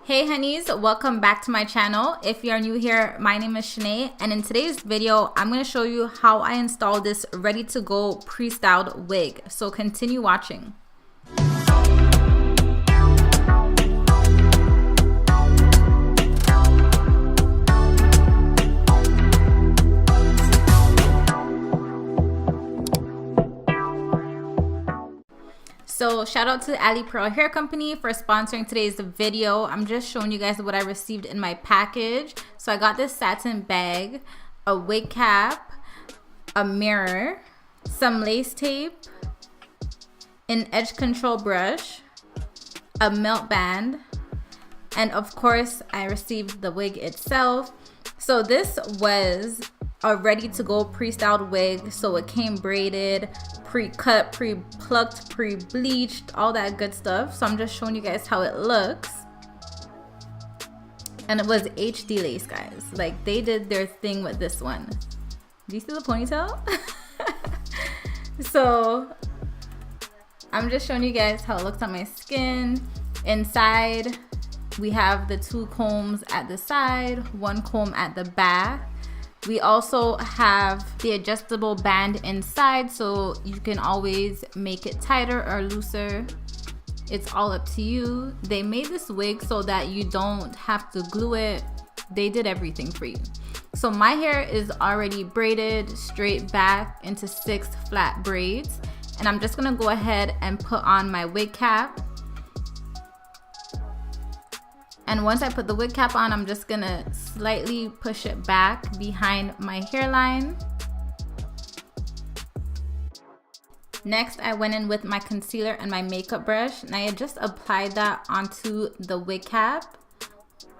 Hey honeys, welcome back to my channel. If you're new here, my name is Shanae, and in today's video I'm going to show you how I installed this ready to go pre-styled wig. So continue watching. So shout out to Alipearl Hair Company for sponsoring today's video. I'm just showing you guys what I received in my package. So I got this satin bag, a wig cap, a mirror, some lace tape, an edge control brush, a melt band, and of course I received the wig itself. So this was a ready to go pre-styled wig. So it came braided, pre-cut, pre-plucked, pre-bleached, all that good stuff. So I'm just showing you guys how it looks. And it was HD lace, guys. Like, they did their thing with this one. Do you see the ponytail? So I'm just showing you guys how it looks on my skin. Inside we have the two combs at the side, one comb at the back. We also have the adjustable band inside, so you can always make it tighter or looser. It's all up to you. They made this wig so that you don't have to glue it. They did everything for you. So my hair is already braided straight back into 6 flat braids. And I'm just gonna go ahead and put on my wig cap. And once I put the wig cap on, I'm just gonna slightly push it back behind my hairline. Next, I went in with my concealer and my makeup brush, and I had just applied that onto the wig cap,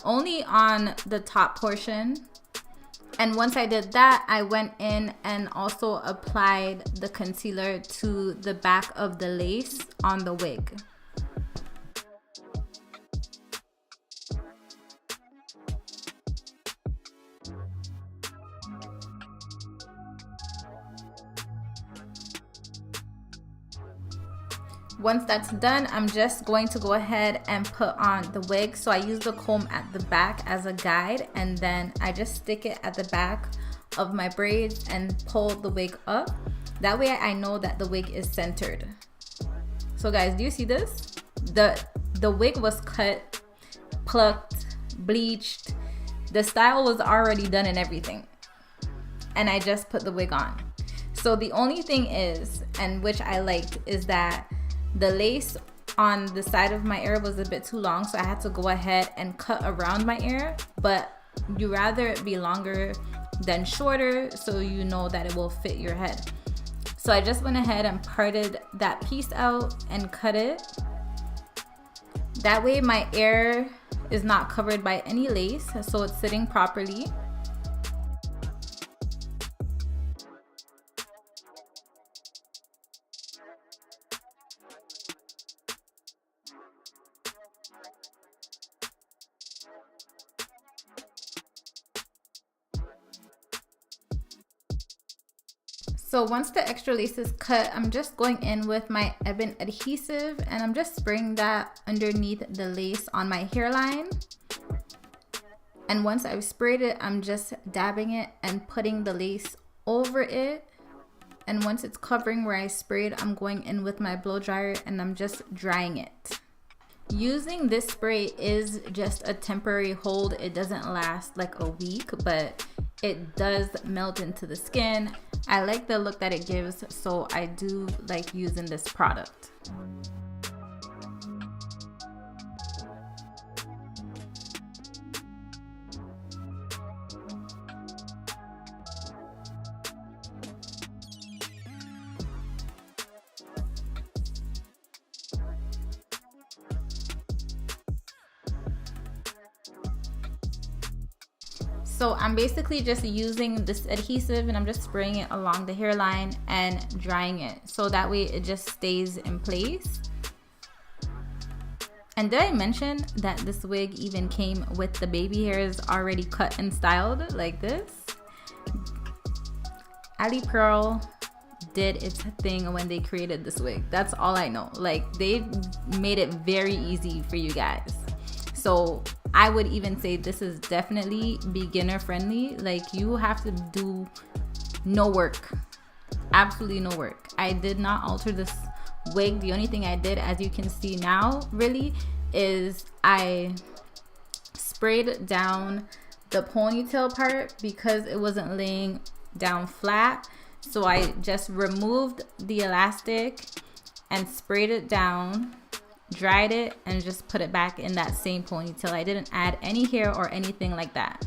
only on the top portion. And once I did that, I went in and also applied the concealer to the back of the lace on the wig. Once that's done, I'm just going to go ahead and put on the wig. So I use the comb at the back as a guide, and then I just stick it at the back of my braids and pull the wig up. That way I know that the wig is centered. So guys, do you see this? The wig was cut, plucked, bleached. The style was already done and everything. And I just put the wig on. So the only thing is, and which I liked, is that the lace on the side of my ear was a bit too long, so I had to go ahead and cut around my ear. But you rather it be longer than shorter, so you know that it will fit your head. So I just went ahead and parted that piece out and cut it. That way my ear is not covered by any lace, so it's sitting properly. So once the extra lace is cut, I'm just going in with my ebon adhesive and I'm just spraying that underneath the lace on my hairline. And once I've sprayed it, I'm just dabbing it and putting the lace over it. And once it's covering where I sprayed, I'm going in with my blow dryer and I'm just drying it. Using this spray is just a temporary hold. It doesn't last like a week, but it does melt into the skin. I like the look that it gives, so I do like using this product. So I'm basically just using this adhesive and I'm just spraying it along the hairline and drying it, so that way it just stays in place. And did I mention that this wig even came with the baby hairs already cut and styled like this? Alipearl did its thing when they created this wig. That's all I know. Like, they made it very easy for you guys. So I would even say this is definitely beginner friendly. Like, you have to do no work, absolutely no work. I did not alter this wig. The only thing I did, as you can see now, really, is I sprayed down the ponytail part because it wasn't laying down flat. So I just removed the elastic and sprayed it down, dried it, and just put it back in that same ponytail. I didn't add any hair or anything like that.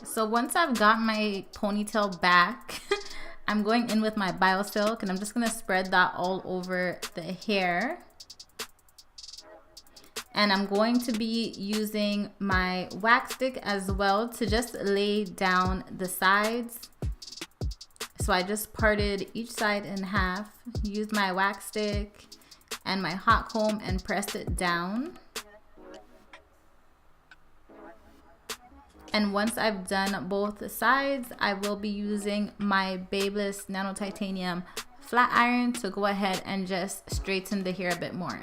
So once I've got my ponytail back, I'm going in with my BioSilk, and I'm just gonna spread that all over the hair. And I'm going to be using my wax stick as well to just lay down the sides. So I just parted each side in half, used my wax stick and my hot comb and pressed it down. And once I've done both sides, I will be using my Babyliss Nano Titanium flat iron to go ahead and just straighten the hair a bit more.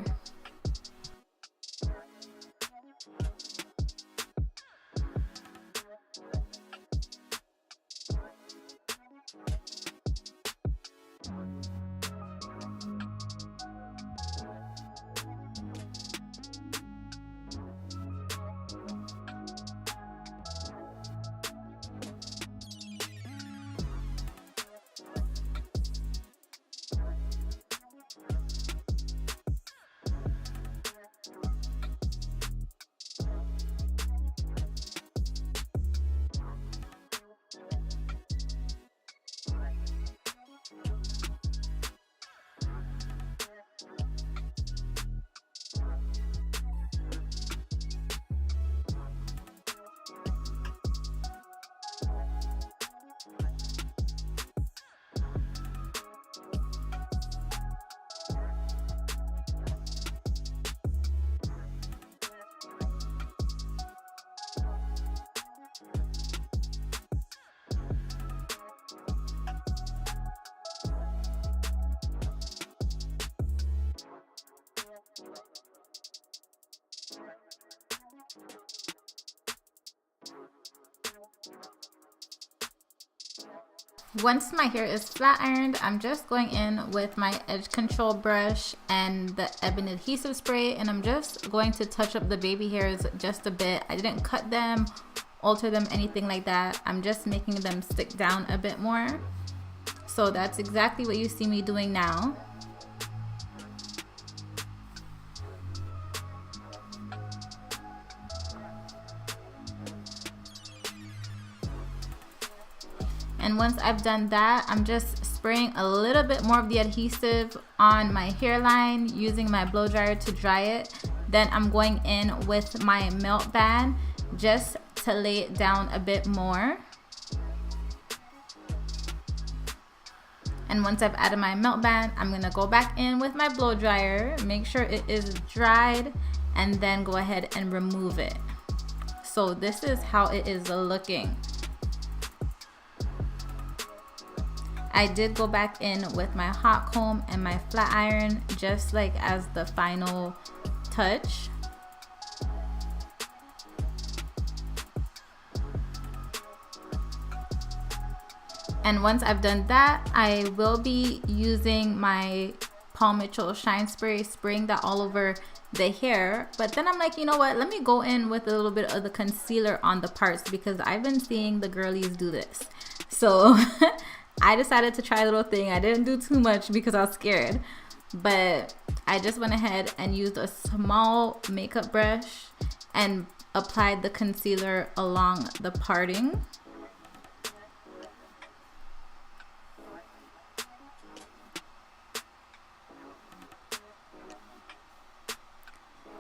Once my hair is flat ironed, I'm just going in with my edge control brush and the ebony adhesive spray, and I'm just going to touch up the baby hairs just a bit. I didn't cut them, alter them, anything like that. I'm just making them stick down a bit more. So that's exactly what you see me doing now. And once I've done that, I'm just spraying a little bit more of the adhesive on my hairline using my blow dryer to dry it. Then I'm going in with my melt band just to lay it down a bit more. And once I've added my melt band, I'm gonna go back in with my blow dryer, make sure it is dried, and then go ahead and remove it. So this is how it is looking. I did go back in with my hot comb and my flat iron just like as the final touch. And once I've done that, I will be using my Paul Mitchell Shine Spray, spraying that all over the hair. But then I'm like, you know what, let me go in with a little bit of the concealer on the parts, because I've been seeing the girlies do this. So I decided to try a little thing. I didn't do too much because I was scared, but I just went ahead and used a small makeup brush and applied the concealer along the parting.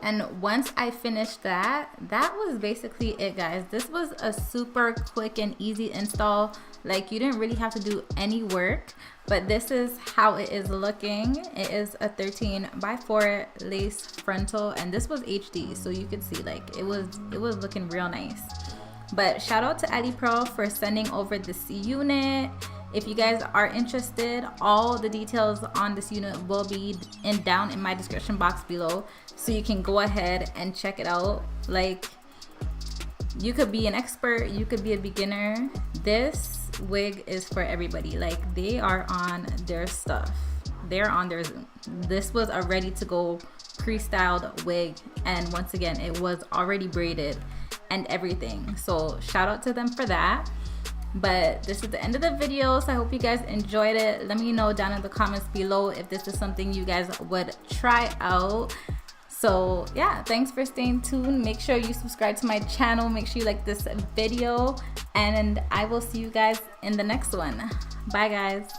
And once I finished that was basically it, guys. This was a super quick and easy install. Like, you didn't really have to do any work, but this is how it is looking. It is a 13x4 lace frontal, and this was HD, so you could see like it was looking real nice. But shout out to Alipearl for sending over this unit. If you guys are interested, all the details on this unit will be down in my description box below, so you can go ahead and check it out. Like, you could be an expert, you could be a beginner. This wig is for everybody. Like, they are on their stuff, they're on their Zoom. This was a ready to go pre-styled wig, and once again, it was already braided and everything. So shout out to them for that. But this is the end of the video, so I hope you guys enjoyed it. Let me know down in the comments below if this is something you guys would try out. So yeah, thanks for staying tuned. Make sure you subscribe to my channel, make sure you like this video, and I will see you guys in the next one. Bye guys.